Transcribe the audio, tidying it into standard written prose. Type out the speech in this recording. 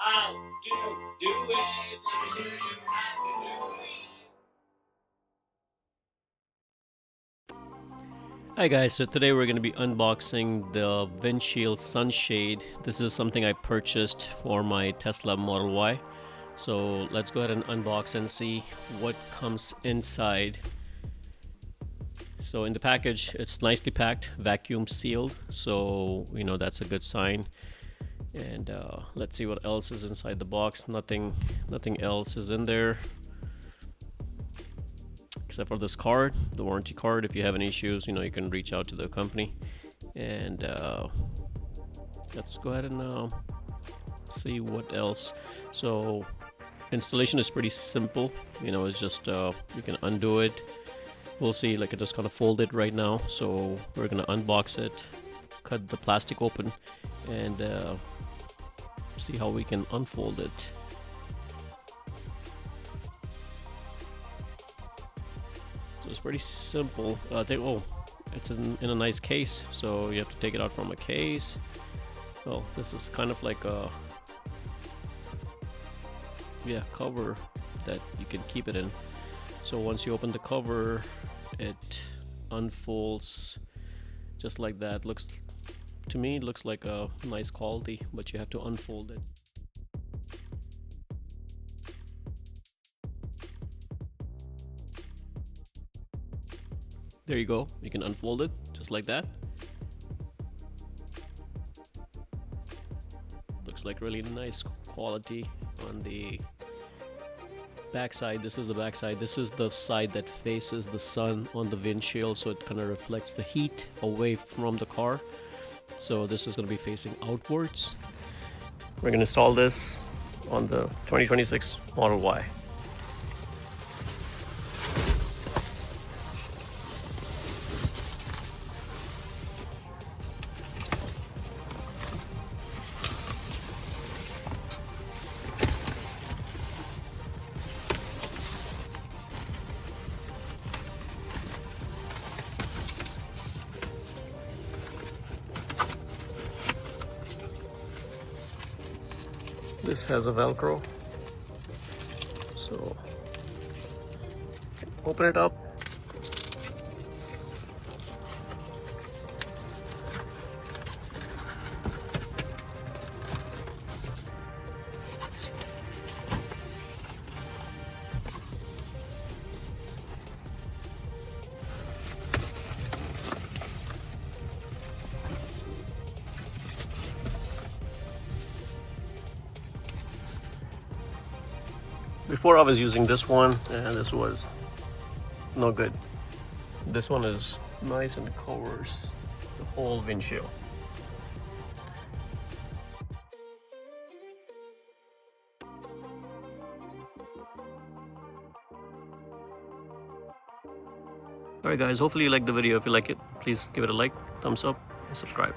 How to do it. Let me show you how to do it. Hi guys, so today we're going to be unboxing the windshield sunshade. This is something I purchased for my Tesla Model Y. So let's go ahead and unbox and see what comes inside. So in the package, it's nicely packed, vacuum sealed, so you know that's a good sign. And let's see what else is inside the box. Nothing else is in there except for this card, the warranty card. If you have any issues, you know, you can reach out to the company. And let's go ahead and see what else. So installation is pretty simple, you know, it's just you can undo it. We'll see, like, it just kind of folded right now, so we're gonna unbox it, cut the plastic open, and see how we can unfold it. So it's pretty simple. It's in a nice case, so you have to take it out from a case. Well, this is kind of like a cover that you can keep it in. So once you open the cover, it unfolds just like that. To me, it looks like a nice quality, but you have to unfold it. There you go, you can unfold it just like that. Looks like really nice quality on the backside. This is the backside. This is the side that faces the sun on the windshield, so it kind of reflects the heat away from the car. So this is going to be facing outwards. We're going to install this on the 2026 Model Y. This has a Velcro, so open it up. Before I was using this one, and this was no good. This one is nice and covers the whole windshield. Alright guys, hopefully you liked the video. If you like it, please give it a like, thumbs up, and subscribe.